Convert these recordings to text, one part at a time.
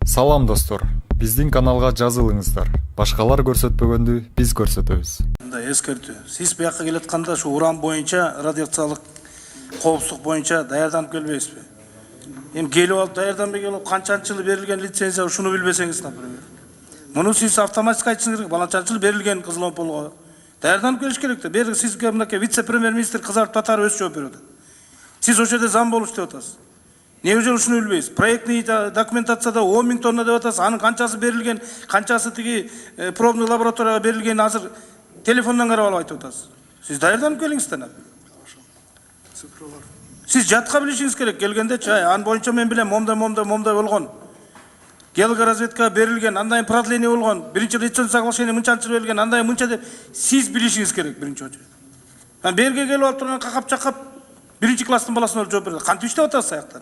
Салам достор, биздин каналга жазылыңыздар. Башкалар көрсөтпөгөндү биз көрсөтөбүз. Эскертүү. Сиз буякка келатканда ушу уран боюнча радиациялык коопсуздук боюнча даярданып келбейсизби? Эми келип алып даярданбай келип канчанчы жылы берилген лицензия ушуну билбесеңиз, например. Муну сиз автоматик айтышыңыз керек. Баланчанчы жылы берилген Кызыломполго. Даярданып келиш керек да. Бери сизге мынакей вице-премьер-министр кызарып татары өз жооп берет. Сиз ошол жерде зам болуш деп атасыз. Неужели ушуну билбейсиз? Проектный документацияда 10 000 тонна деп атасыз. Анын канчасы берилген, канчасы тиги пробный лабораторияга берилген азыр телефондон карап алып айтып атасыз. Сиз даярданып келиңиз да. Сиз жатка билишиңиз керек. Келгенде чай, ан боюнча мен билем, момда болгон. Геологоразведкага берилген, андай продление болгон. Биринчи лицензия соглашение мынчанчы берилген, андай мынча деп сиз билишиңиз керек биринчи очередь. Берге келип алып турган какап-чакап биринчи класстын баласына жооп берет. Кантип иштеп атасыз аяктан?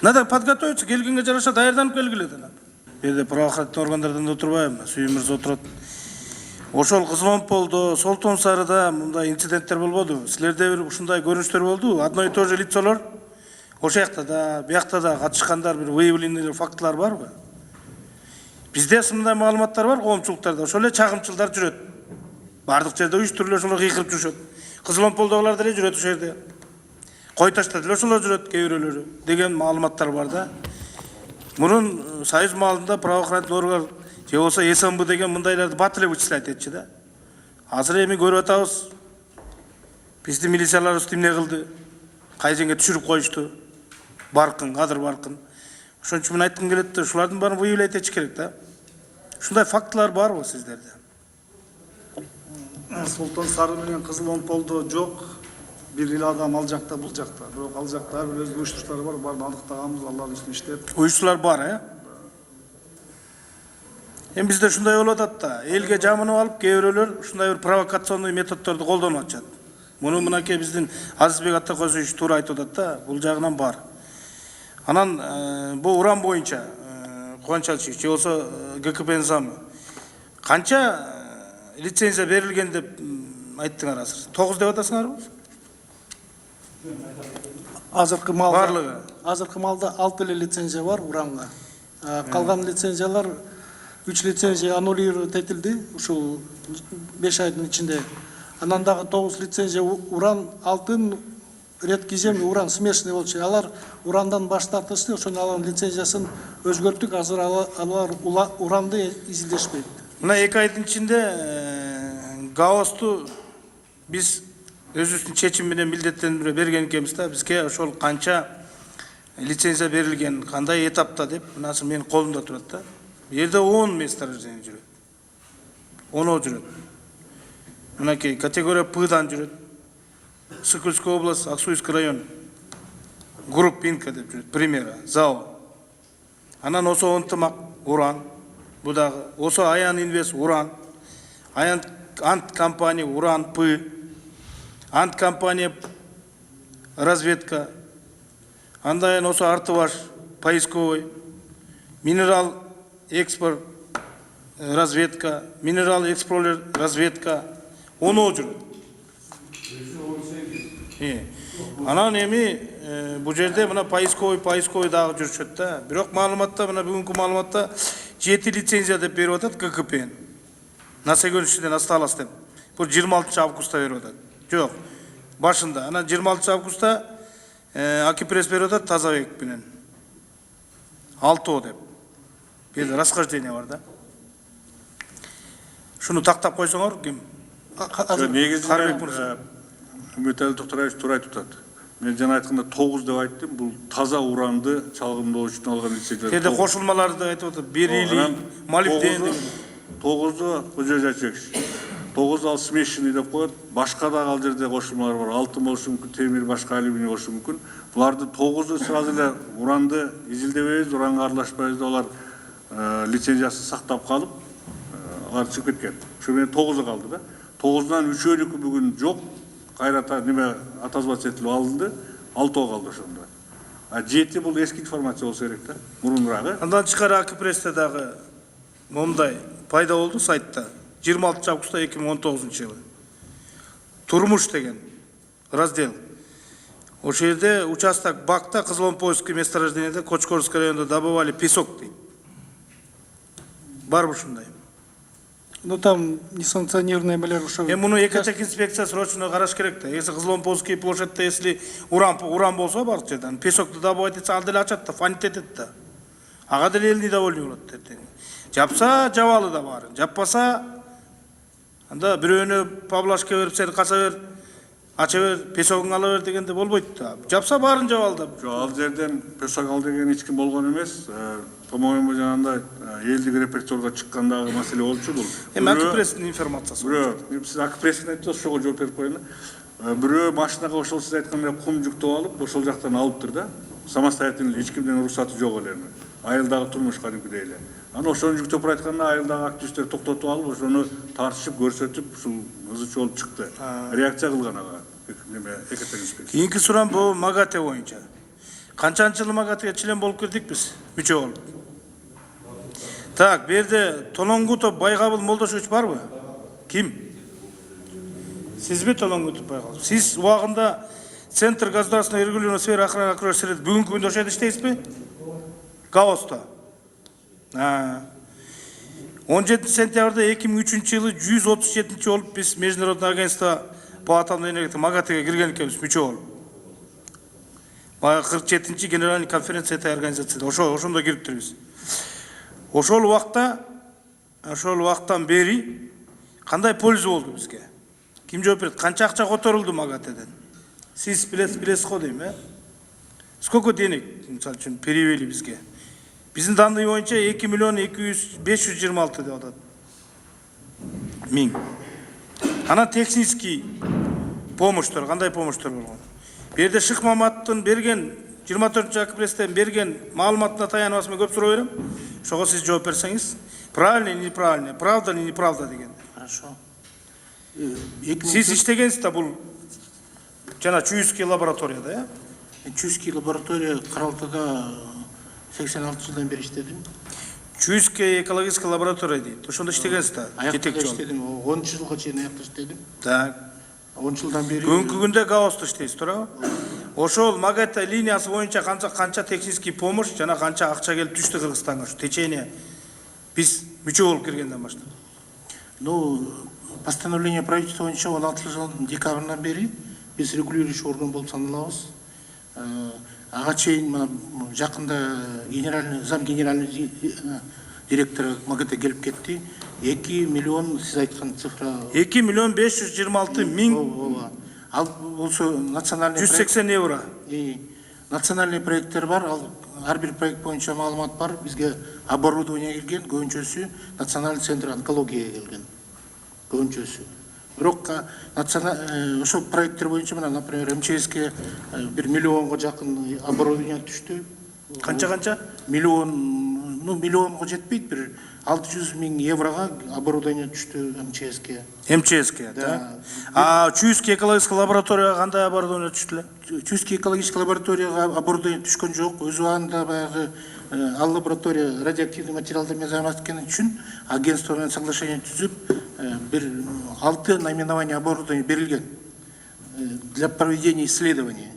Надо подготовиться, келгенге жараша даярданып келгиле да. Берде правоохранительный органдардан отурбайбы, Сүйүн мырза отурат. Ошол Кызыломполдо, Солтон Сарыда мындай инциденттер болбоду. Силерде бир ушундай көрүнүштөр болду. Одно и то же лицолор ошол жакта да, биякта да катышкандар, бир выявленный фактылар барбы? Бизде мындай маалыматтар бар, коомчулуктарда. Ошол эле чагымчылдар жүрөт. Бардык жерде уюштуруп ошолор кыйкырып жүрүшөт. Кызыломполдогулар деле жүрөт ошол жерде. Кой ташта деле ошолор жүрөт, кээ бирөөлөрү деген маалыматтар бар да. Мунун союз маалында правоохранительный орган же болсо СМБ деген мындайларды бат эле вычислять этчи да. Азыр эми көрүп атабыз. Биздин милицияларыбыз эмне кылды? Кай жерге түшүрүп коюшту? Баркын, кадыр баркын. Ошон үчүн мен айткым келет да, ушулардын баарын выявлять этиш керек да. Ушундай фактылар барбы сиздерде? Солтон Сары менен Кызыломполдо жок. Бир эле адам ал жакта, бул жакта. Бирок ал жакта ар бир өз уюштуруштары бар, баарын аныктаганбыз, алардын үстүнө иштеп. Уюштуулар бар, Эми бизде ушундай болуп атат да. Элге жамынып алып, кээ бирөөлөр ушундай бир провокационный методдорду колдонуп атышат. Муну мынакей биздин Азизбек Атакөзович туура айтып атат да, бул жагынан бар. Анан бул уран боюнча Кубанычалович же болсо ГКПнын замы канча лицензия берилген деп айттыңар азыр? 9 деп атасыңарбы? Азыркы малда Барлыгы. Азыркы малда 6 эле лицензия бар уранга. Калган лицензиялар 3 лицензия аннулировать этилди ушул 5 айдын ичинде. Анан дагы 9 лицензия уран алтын редкий земли уран смешанный болчу. Алар урандан баш тартышты, ошондо алардын лицензиясын өзгөрттүк. Азыр алар уранды изилдешпейт. Мына 2 айдын ичинде ГАОсту биз өзүбүздүн чечим менен милдеттендирип берген экенбиз да. Бизге ошол канча лицензия берилген, кандай этапта деп, мынасы менин колумда турат да. Бу жерде 10 месторождение жүрөт. 10 жүрөт. Мынакей категория П'дан жүрөт. Сыкульская область, Аксуйский район. Группинка деп жүрөт, примера, ЗАО. Анан осо ынтымак уран, бу дагы, осо Аян Инвест уран, Аян Ант компания уран П, Ант компания разведка, андайын осо Артыбаш поисковый, минерал экспорт разведка, минерал эксплорер разведка, 10 жүрөт. Анан эми бул жерде мына поисковый дагы жүрүшөт да. Бирок маалыматта, мына бүгүнкү маалыматта 7 лицензия деп берип атат ГКП. Наса көрүнүшүнөн асталас деп. Бул 26 августта берип атат. Жок. Башында. Анан 26 августта Акипресс берип атат Тазабек менен. 6 деп. Бул расхождение бар да. Шуну тактап койсоңор ким? Негізінде Үмүтәлі Тоқтараевич туура айтып атат. Мен жана айтканда 9 деп айттым. Бул таза уранды чалгындоо үчүн алган лицензия. Жерде кошулмаларды айтып атат. Берилий, молибден. 9-ду бул жерде айтчакчы. 9 ал смешанный деп коет. Башка да ал жерде кошулмалар бар. Алтын болушу мүмкүн, темир, башка алюминий болушу мүмкүн. Буларды 9-ду сразу эле уранды изилдебейбиз, уранга аралашпайбыз деп алар лицензиясын сактап калып, алар чыгып кеткен. Ошо менен 9 калды да. 9-дан 3-2 бүгүн жок. Кайрата неме атазбат этилип алынды, 6 калды ошондо. 7 бул эски информация болсо керек да, мурунурагы. Андан тышкары Акипрессте дагы момундай пайда болду сайтта. 26 августта 2019 жылы. Турмуш деген раздел. Ошол жерде участок Бакта, Кызыломпойский месторождениеде Кочкорский районунда добывали песок дейт. Барбы ушундай? Ну там несанкционированный малер ошо. Муну экотек инспекция срочно караш керек да. Если Кызыломпойский площадьта, если уран болсо бар жерден, песокты добывать этсе ал деле ачат да, фанит этет да. Ага деле эл недовольный болот эртең. Жапса жабалы да баарын, жаппаса анда бирөөнө паблашка берип сен каша бер, ача бер, песогуң ала бер дегенде болбойт да. Жапса баарын жабалы да. Ал жерден песок ал деген эч ким болгон эмес. По-моему, жанагындай элдик репертуарга чыккандагы маселе болчу бул. Акипресстин информациясы. Бирөө, сиз Акипресстин айттыңыз, ошого жооп берип коеюн. Бирөө машинага ошол сиз айткандай кум жүктөп алып, ошол жактан алыптыр да. Самостоятельно эч кимден уруксаты жок эле. Айылдагы турмуш кадимкидей эле. Аны ошону жүктөп баратканда айылдагы активисттер токтотуп алып, ошону тартышып, көрсөтүп, ушул ызычы болуп чыкты. Реакция кылган ага. Экотек инспекция. Кийинки сурам бул МАГАТЭ боюнча. Канчанчы жыл МАГАТЭге член болуп кирдик биз? Мүчө болуп. Так, берде Толонгутов Байгабыл Молдошевич барбы? Ким? Сизби Толонгутов Байгабыл? Сиз убагында Центр государственного регулирования сферы охраны окружающей среды бүгүнкү күндө ошол жерде иштейсизби? Гаоста. 17 сентябрда 2003 жылы 137 болуп биз Международное агентство по атомной энергии МАГАТЭге кирген экенбиз, мүчө болуп. Баягы 47-чи генеральный конференция этой организацияда ошондо кириптирбиз. Ошол убактан бери кандай польза болду бизге? Ким жооп берет? Канча акча которулду МАГАТЭден? Сиз билесиз го дейм, Сколько денег, мисалы үчүн, перевели бизге? Биздин данный боюнча 2 миллион 526 деп атат. Миң. Анан технический помощтор, кандай помощтор болгон? Берде Шык Маматтын берген 24 Акипресстен берген маалыматына таянып асып көп суроо берем. Ошого сиз жооп берсеңиз, правильно или неправильно, правда или неправда деген. Хорошо. Сиз иштегенсиз да бул жана Чуйский лабораторияда, Чуйский лаборатория Каралтада 86 жылдан бери иштедим. Чуйская экологическая лаборатория дейт. Ошондо иштегенсиз да? Аякта иштедим, 10 жылга чейин аякта иштедим. Так. 10 жылдан бери. Бүгүнкү күндө Гаоста иштейсиз, туурабы? Ошол МАГАТЭ линиясы боюнча канча технический помощь жана канча акча келип түштү Кыргызстанга, ушу течение биз мүчө болуп киргенден баштап? Ну, постановление правительства боюнча 16 жылдын декабрынан бери биз регулирующий орган болуп саналабыз. Ага чейин жакында зам генеральный директор МАГАТЭ келип кетти. 2 миллион сиз айткан цифра. 2 миллион 526 миң. Ал болсо национальный 180 евро. Национальный проекттер бар, ар бир проект боюнча маалымат бар. Бизге оборудование келген, көбүнчөсү национальный центр онкологияга келген. Көбүнчөсү. Бирок ошол проекттер боюнча мына, например, МЧСке 1 миллионго жакын оборудование түштү. Канча? Миллионго жетпейт, бир 600 миң еврого оборудование түштү МЧСке. МЧСке, да? А Чуйский экологический лабораторияга кандай оборудование түштү? Чуйский экологический лабораторияга оборудование түшкөн жок. Өз убагында баягы ал лаборатория радиоактивный материалдар менен займат эткени үчүн агентство менен соглашение түзүп, бир 6 наименование оборудования берилген для проведения исследований.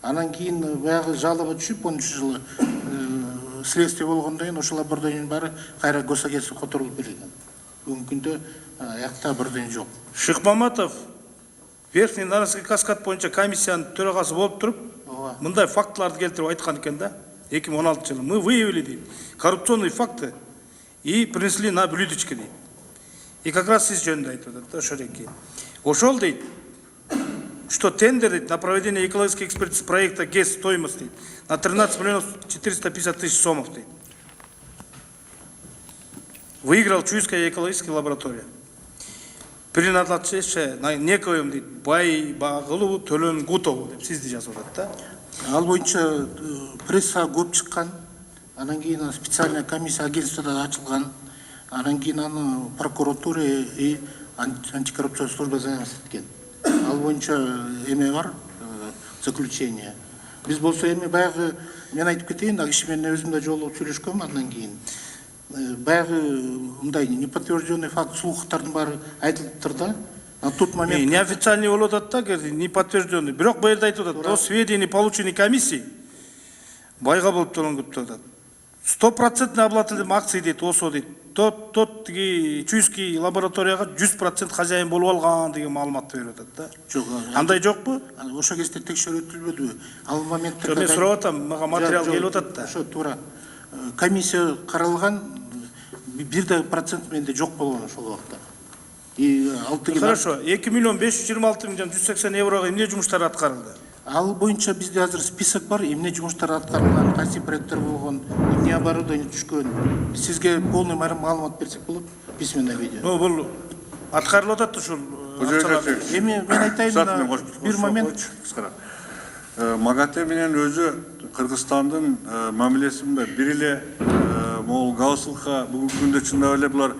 Анан кийин баягы жалоба түшүп 10 жылы следствие болгондон кийин ошол оборудованиянын баары кайра госагентство которулуп берилген. Бүгүнкү күндө аякта оборудование жок. Шык Маматов Верхний Нарынский каскад боюнча комиссиянын төрагасы болуп туруп, мындай фактыларды келтирип айткан экен да. 2016 жылы мы выявили дейт коррупционные факты и принесли на блюдечке дейт. И как раз сиз жөнүндө айтып атат да ошол эки. Ошол дейт, что тендер дейт на проведение экологической экспертизы проекта ГЭС стоимость дейт на 13 миллионов 450 тысяч сомов дейт. Выиграл Чуйская экологическая лаборатория. Принадлежащая на некоем дейт Байгылуу Төлөнгутову деп сизди жазып атат да. Ал боюнча пресса көп чыккан. Анан кийин специальная комиссия агентствода ачылган. Анан кийин аны прокуратура и антикоррупционная служба займат эткен. Ал боюнча эме бар, заключение. Биз болсо эми баягы мен айтып кетейин, киши менен өзүм да жолугуп сүйлөшкөм андан кийин. Баягы мындай неподтвержденный факт слухтардын баары айтылыптыр да. На тот момент... Неофициальный болот атта, не подтвержденный. Бирок бу жерде айтып атат. До сведений полученных комиссий байга болуп турган көп атат. 100% обладателем акций дейт, осо дейт. Тот чуйский лабораторияга 100% хозяин болуп алган деген маалыматты берип атат да. Жок. Андай жокпу? Ошо кезде текшерүлбөдүбү? Ал моментте... Мен сурап атам, мага материал келип атат да. Ошо туура. Комиссия каралган, 1% менде жок болгон ошол убакта. Хорошо, 2 миллион 526 миллион 180 еврого эмне жумуштар аткарылды? Ал боюнча бизде азыр список бар, эмне жумуштар аткарылган, кайсы проекттер болгон, эмне оборудование түшкөн. Сизге полный маалымат берсек болот, письменный видео. Ну, бул аткарылып атат ушул. Эми мен айтайын, бир момент. МАГАТЭ менен өзү Кыргызстандын мамилесинде бир эле могул гаусылка бүгүнкү күндө чындап эле булар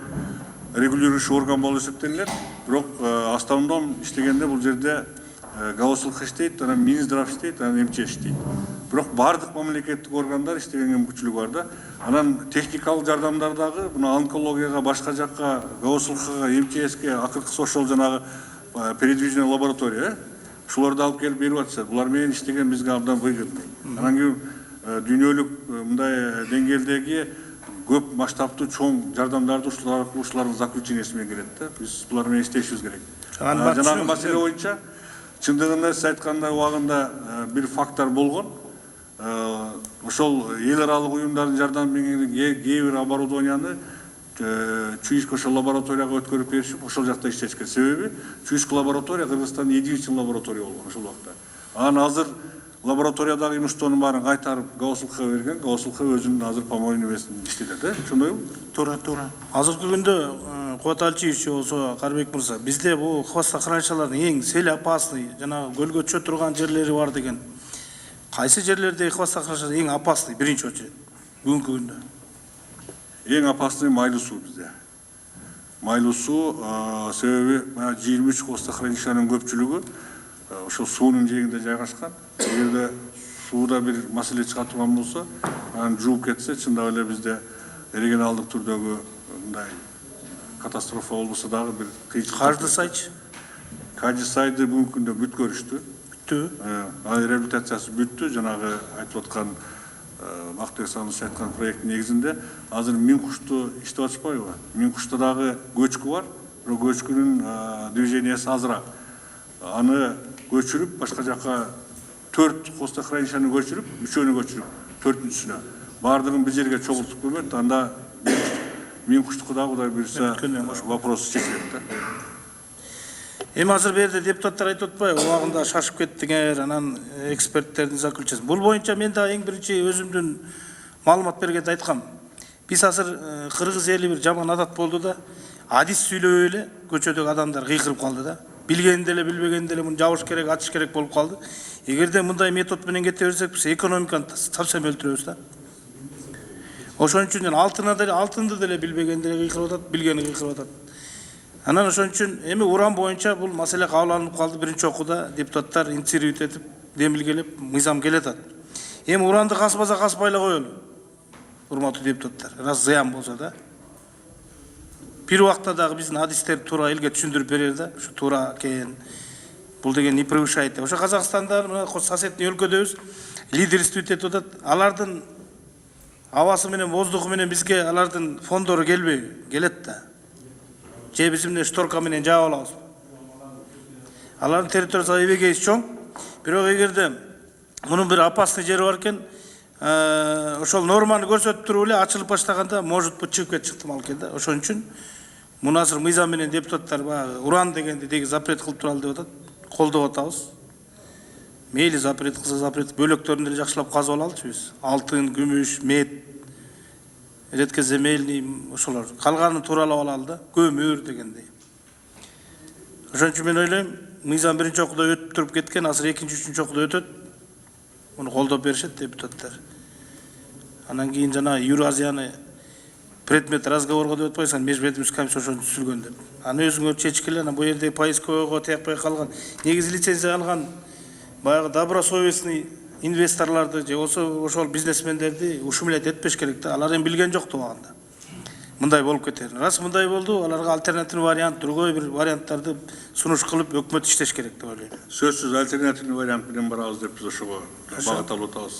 регулирующий орган болуп эсептелет. Бирок автономдон иштегенде бул жерде гаусылка иштейт, анан Минздрав иштейт, анан МЧ иштейт. Бирок бардык мамлекеттик органдар иштеген мүмкүнчүлүгү бар да. Анан техникалык жардамдар дагы мына онкологияга, башка жакка, гаусылкага, МЧСке, акыркысы ошол жанагы передвижный лаборатория, шуларды алып келип берип атышат. Булар менен иштеген бизге абдан выгодный. Анан кийин дүйнөлүк мындай деңгээлдеги көп масштабтуу чоң жардамдарды ушулардын заключениясы менен келет да. Биз булар менен иштешибиз керек. Жанагы маселе боюнча чындыгында сиз айткандай убагында бир фактор болгон. Ошол эл аралык уюмдардын жардамы менен кээ бир оборудованияны Чуйск ошол лабораторияга өткөрүп беришип, ошол жакта иштеш керек. Себеби Чуйск лаборатория Кыргызстандын единичный лаборатория болгон ошол убакта. Анан азыр лабораториядагы имуштоонун баарын кайтарып гаусылкага берген, гаусылка өзүнүн азыр помойный небесин иштетет, ошондойбу? Туура. Азыркы күндө Кубат Алчиевич болсо, Карбек мырза, бизде бул хвостохранилищалардын эң сел опасный, жанагы көлгө түшө турган жерлери бар деген. Кайсы жерлерде хвостохранилища эң опасный биринчи очередь бүгүнкү күндө? Эң опасный майлуу суу бизде. Майлуу суу себеби 23 хвостохранилищанын көпчүлүгү ошол суунун жээгинде жайгашкан. Эгерде сууда бир маселе чыга турган болсо, анан жууп кетсе, чындап эле бизде регионалдык түрдөгү мындай катастрофа болбосо дагы бир кыйынчылык. Каждысайчы? Каждысайды бүгүнкү күндө бүт көрүштү. Бүттү. Реабилитациясы бүттү. Жанагы айтып аткан Бактыбек Сагынович айткан проекттин негизинде азыр Миң кушту иштеп атышпайбы? Миң кушта дагы көчкү бар, бирок көчкүнүн движениясы азыраак. Аны көчүрүп, башка жакка 4 хвостохранилищаны көчүрүп, 3-өнү көчүрүп, 4-үнчүсүнө бардыгын бир жерге чогултуп көмөт, анда Миң куштукка дагы Кудай буйрса вопрос чечилет да. Эми азыр берде депутаттар айтып атпайбы, убагында шашып кеттиңер, анан эксперттердин заключениясы. Бул боюнча мен да эң биринчи өзүмдүн маалымат бергенде айткам. Биз азыр кыргыз эли бир жаман адат болду да, адис сүйлөбөй эле көчөдөгү адамдар кыйкырып калды да. Билгенде эле, билбегенде эле муну жабыш керек, атыш керек болуп калды. Эгерде мындай метод менен кете берсек, биз экономиканы совсем өлтүрөбүз да. Ошон үчүн алтынды деле билбегенде эле кыйкырып атат, билгени кыйкырып атат. Анан ошон үчүн эми уран боюнча бул маселе кабыл алынып калды. Биринчи окууда депутаттар инициировать этип, демилгелеп, мыйзам келатат. Эми уранды каспаса каспай эле коелу. Урматтуу депутаттар, раз зыян болсо да. Бир убакта дагы биздин адистер туура элге түшүндүрүп берер да, ушу туура экен. Бул деген не превышает. Ошо Казакстанда мына соседний өлкөдөбүз лидерствовать этип атат. Алардын абасы менен, воздуху менен бизге алардын фондору келбей, келет да. Же биз эмне шторка менен жаап алабыз. Алардын территориясы эбегейс чоң. Бирок эгерде мунун бир опасный жери бар экен, ошол норманы көрсөтүп туруп эле ачылып баштаганда может быть чыгып кетиши ыктымал экен да. Ошон үчүн муну азыр мыйзам менен депутаттар уран дегенди деги запрет кылып туралы деп атат. Колдоп атабыз. Мейли запрет кылса запрет, бөлөктөрүн деле жакшылап казып алалычы биз. Алтын, күмүш, мед, редкоземельный ошолор. Калганын тууралап алалы да, көмүр дегендей. Ошон үчүн мен ойлойм, мыйзам биринчи окууда өтүп туруп кеткен, азыр экинчи, үчүнчү окууда өтөт. Муну колдоп беришет депутаттар. Анан кийин жана Евразияны предмет разговорго деп атпайсың, межведомственный комиссия ошону түзүлгөн деп. Аны өзүңөр чечкиле, анан бу жерде поисковойго тиякпай калган, негизи лицензия алган баягы добросовестный инвесторлорду же ошол бизнесмендерди ушумлет этпеш керек да. Алар эми билген жок убагында. мындай болуп кетер. Рас мындай болду, аларга альтернатив вариант, другой бир варианттарды сунуш кылып өкмөт иштеш керек деп ойлойм. Сөзсүз альтернативный вариант менен барабыз деп биз ошого багыт алып атабыз.